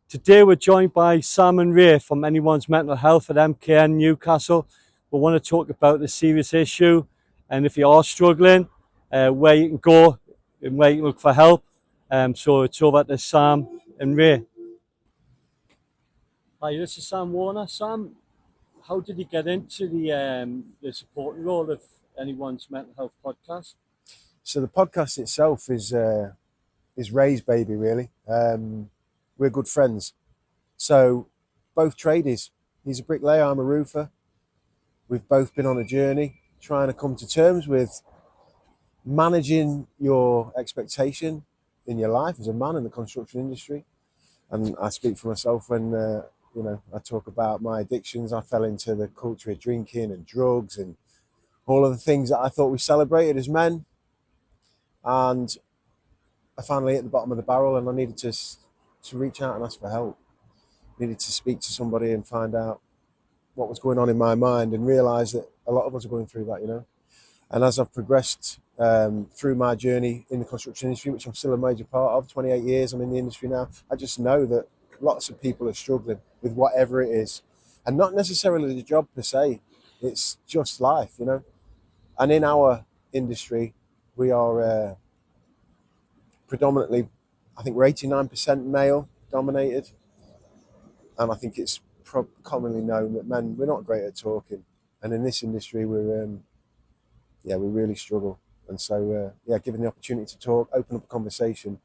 Today we're joined by Sam and Ray from Anyone's Mental Health at MKN Newcastle. We want to talk about the serious issue, and if you are struggling, where you can go and where you can look for help. So it's over to Sam and Ray. Hi, this is Sam Warner. Sam, how did you get into the supporting role of Anyone's Mental Health podcast? So the podcast itself is Ray's baby, really. We're good friends. So both tradies. He's a bricklayer, I'm a roofer. We've both been on a journey trying to come to terms with managing your expectation in your life as a man in the construction industry. And I speak for myself when I talk about my addictions. I fell into the culture of drinking and drugs and all of the things that I thought we celebrated as men. And I finally hit the bottom of the barrel, and I needed to reach out and ask for help. Needed to speak to somebody and find out what was going on in my mind, and realise that a lot of us are going through that, And as I've progressed through my journey in the construction industry, which I'm still a major part of, 28 years I'm in the industry now, I just know that lots of people are struggling with whatever it is, and not necessarily the job per se. It's just life, And in our industry, we are predominantly, I think we're 89% male dominated, and I think it's commonly known that men, we're not great at talking, and in this industry we really struggle. And so given the opportunity to talk, open up a conversation,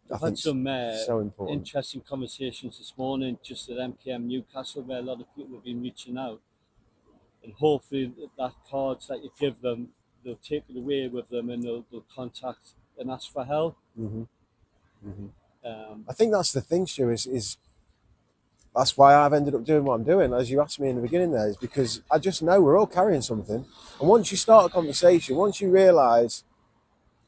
I've had some so important. interesting conversations this morning just at MKM Newcastle, where a lot of people have been reaching out, and hopefully that cards that you give them, they'll take it away with them, and they'll contact and ask for help. Mm-hmm. Mm-hmm. I think that's the thing, Stu, is that's why I've ended up doing what I'm doing, as you asked me in the beginning there, is because I just know we're all carrying something. And once you start a conversation, once you realise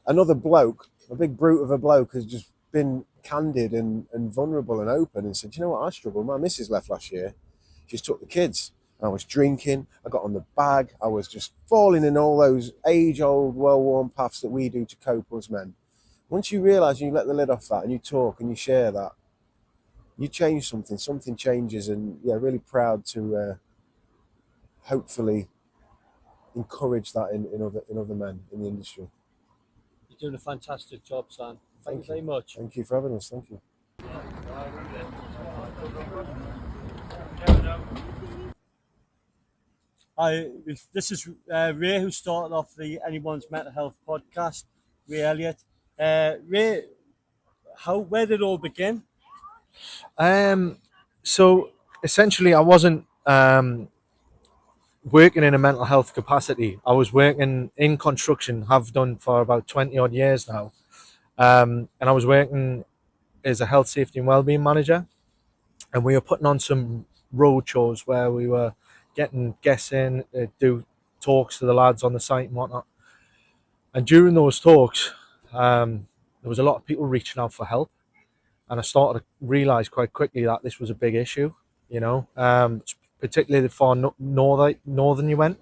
another bloke, a big brute of a bloke, has just been candid and vulnerable and open and said, you know what, I struggle. My missus left last year. She took the kids. I was drinking. I got on the bag. I was just falling in all those age-old, well-worn paths that we do to cope as men. Once you realise and you let the lid off that and you talk and you share that, you change something changes. And really proud to hopefully encourage that in other men in the industry. You're doing a fantastic job, Sam. Thank you very much. Thank you for having us. Thank you. Hi, this is Ray, who started off the Anyone's Mental Health podcast. Ray Elliott. Ray, where did it all begin? So essentially, I wasn't working in a mental health capacity. I was working in construction, have done for about 20 odd years now. And I was working as a health, safety and wellbeing manager. And we were putting on some road shows where we were getting guests in, do talks to the lads on the site and whatnot. And during those talks, there was a lot of people reaching out for help. And I started to realise quite quickly that this was a big issue, particularly the far northern you went.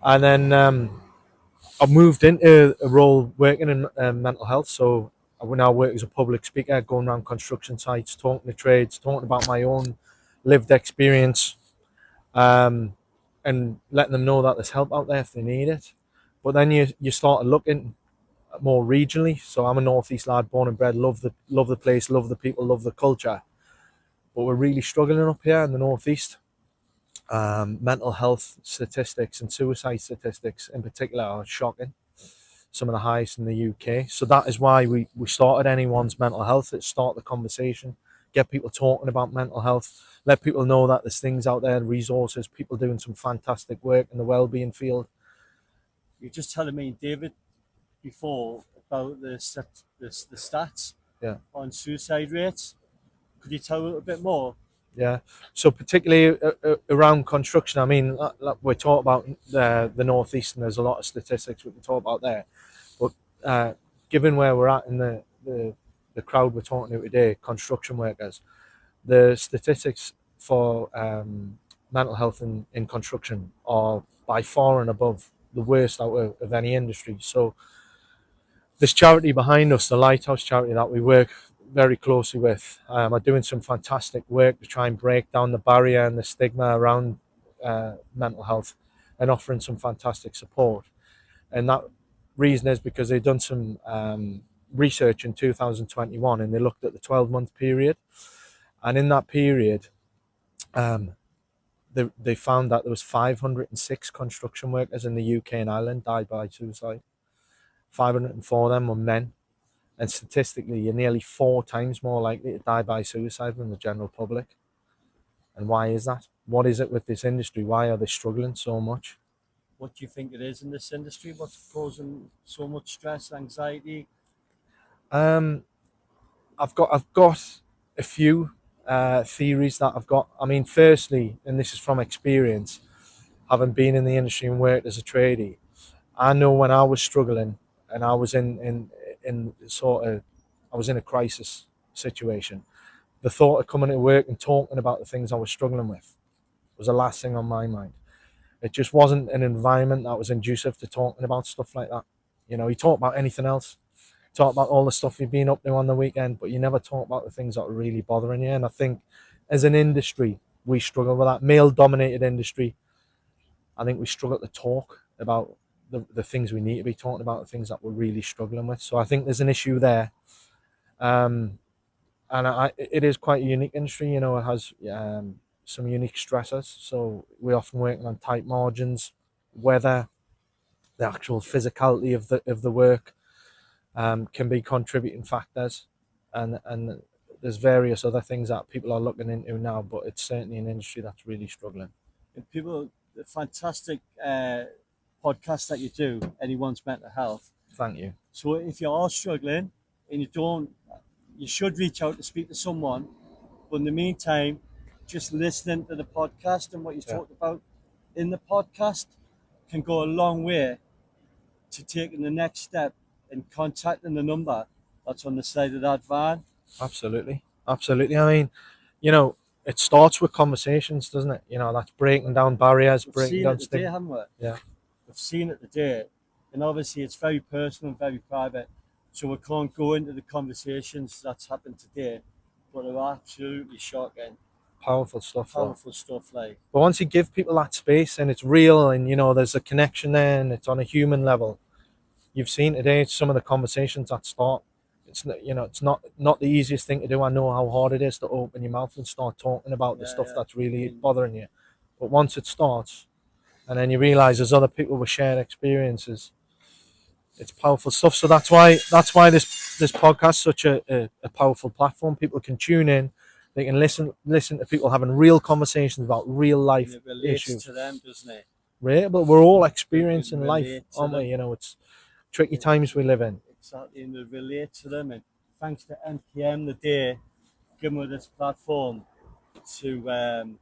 And then I moved into a role working in mental health. So I now work as a public speaker, going around construction sites, talking to trades, talking about my own lived experience, and letting them know that there's help out there if they need it. But then you start looking more regionally. So I'm a northeast lad, born and bred, love the place, love the people, love the culture. But we're really struggling up here in the northeast. Mental health statistics and suicide statistics in particular are shocking. Some of the highest in the UK. So that is why we started Anyone's Mental Health. It start the conversation, get people talking about mental health, let people know that there's things out there, resources, people doing some fantastic work in the wellbeing field. You're just telling me, David, before about the stats on suicide rates. Could you tell a little bit more? Yeah, so particularly around construction, I mean, we're talking about the northeast, and there's a lot of statistics we can talk about there. But given where we're at in the crowd we're talking to today, construction workers, the statistics for mental health in construction are by far and above the worst out of any industry. So this charity behind us, the Lighthouse charity that we work very closely with are doing some fantastic work to try and break down the barrier and the stigma around mental health, and offering some fantastic support. And that reason is because they've done some research in 2021, and they looked at the 12-month period, and in that period they found that there was 506 construction workers in the UK and Ireland died by suicide. 504 of them were men, and statistically you're nearly 4 times more likely to die by suicide than the general public. And why is that? What is it with this industry? Why are they struggling so much? What do you think it is in this industry? What's causing so much stress, anxiety? I've got a few theories that I've got. I mean, firstly, and this is from experience, having been in the industry and worked as a tradie, I know when I was struggling and I was in I was in a crisis situation, the thought of coming to work and talking about the things I was struggling with was the last thing on my mind. It just wasn't an environment that was conducive to talking about stuff like that. You know, you talk about anything else, talk about all the stuff you've been up to on the weekend, but you never talk about the things that are really bothering you. And I think as an industry, we struggle with that. Male-dominated industry, I think we struggle to talk about the things we need to be talking about, the things that we're really struggling with. So I think there's an issue there. And it is quite a unique industry. You know, it has some unique stressors. So we're often working on tight margins, weather, the actual physicality of the work can be contributing factors, and there's various other things that people are looking into now, but it's certainly an industry that's really struggling. And people, the fantastic podcast that you do, Anyone's Mental Health. Thank you. So if you are struggling and you should reach out to speak to someone. But in the meantime, just listening to the podcast and what you talked about in the podcast can go a long way to taking the next step and contacting the number that's on the side of that van. Absolutely. I mean, you know, it starts with conversations, doesn't it? You know, that's breaking down barriers, We've breaking seen down it today, stigma. haven't we? Yeah. We've seen it today, and obviously it's very personal and very private, so we can't go into the conversations that's happened today, but they're absolutely shocking. Powerful stuff. Powerful stuff, like. But once you give people that space and it's real, and you know there's a connection there, and it's on a human level, you've seen today some of the conversations that start. It's not, you know, it's not the easiest thing to do. I know how hard it is to open your mouth and start talking about the stuff that's really bothering you. But once it starts, and then you realise there's other people with shared experiences, it's powerful stuff. So that's why this podcast is such a powerful platform. People can tune in, they can listen to people having real conversations about real life And it relates issues. to them, doesn't it? Right, but we're all experiencing life, relate to aren't we? them. You know, it's tricky times we live in. Exactly, and they relate to them. And thanks to NPM the day, giving us this platform to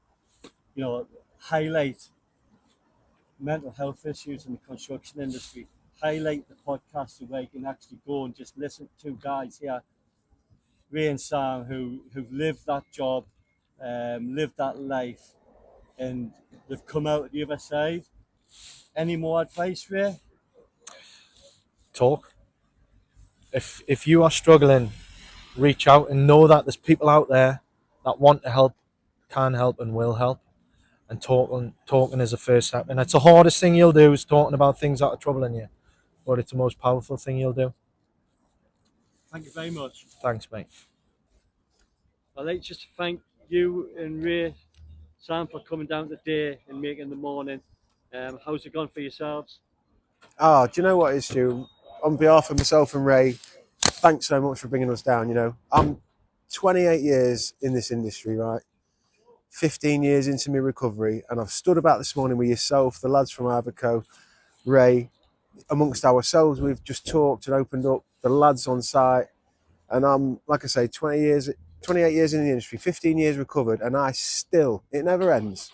highlight mental health issues in the construction industry, highlight the podcast where you can actually go and just listen to 2 guys here, Ray and Sam, who've lived that job, lived that life, and they've come out the other side. Any more advice, Ray? Talk. If you are struggling, reach out and know that there's people out there that want to help, can help, and will help. And talking is the first step. And it's the hardest thing you'll do, is talking about things that are troubling you. But it's the most powerful thing you'll do. Thank you very much. Thanks, mate. I'd like just to thank you and Ray, Sam, for coming down today and making the morning. How's it gone for yourselves? Do you know what, Stu? On behalf of myself and Ray, thanks so much for bringing us down. You know, I'm 28 years in this industry, right? 15 years into my recovery, and I've stood about this morning with yourself, the lads from Iberco, Ray, amongst ourselves. We've just talked and opened up, the lads on site, and I'm, like I say, 28 years in the industry, 15 years recovered, and it never ends.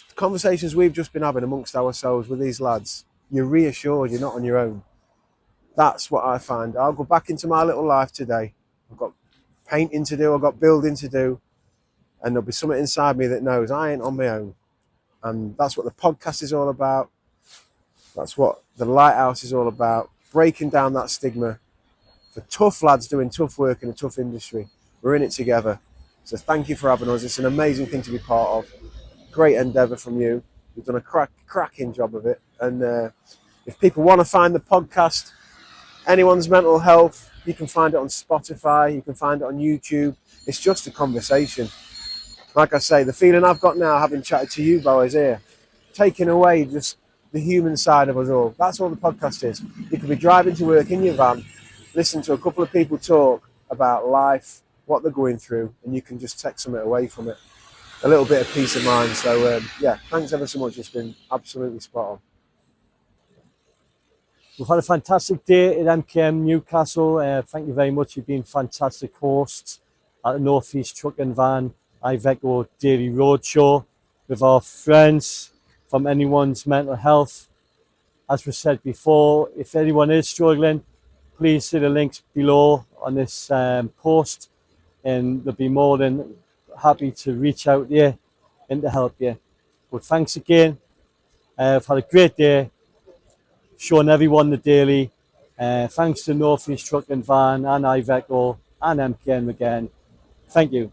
The conversations we've just been having amongst ourselves with these lads, you're reassured you're not on your own. That's what I find. I'll go back into my little life today. I've got painting to do, I've got building to do, and there'll be something inside me that knows I ain't on my own. And that's what the podcast is all about. That's what the Lighthouse is all about. Breaking down that stigma for tough lads doing tough work in a tough industry. We're in it together. So thank you for having us. It's an amazing thing to be part of. Great endeavour from you. You've done a cracking job of it. And if people want to find the podcast, Anyone's Mental Health, you can find it on Spotify, you can find it on YouTube. It's just a conversation. Like I say, the feeling I've got now, having chatted to you boys here, taking away just the human side of us all. That's all the podcast is. You could be driving to work in your van, listen to a couple of people talk about life, what they're going through, and you can just take something away from it. A little bit of peace of mind. So, yeah, thanks ever so much. It's been absolutely spot on. We've had a fantastic day at MKM Newcastle. Thank you very much. You've been fantastic hosts at the North East Truck and Van Iveco Daily Roadshow with our friends from Anyone's Mental Health. As we said before, if anyone is struggling, please see the links below on this post, and they'll be more than happy to reach out to you and to help you. But thanks again. I've had a great day showing everyone the daily. Thanks to North East Truck and Van and Iveco and MKM again. Thank you.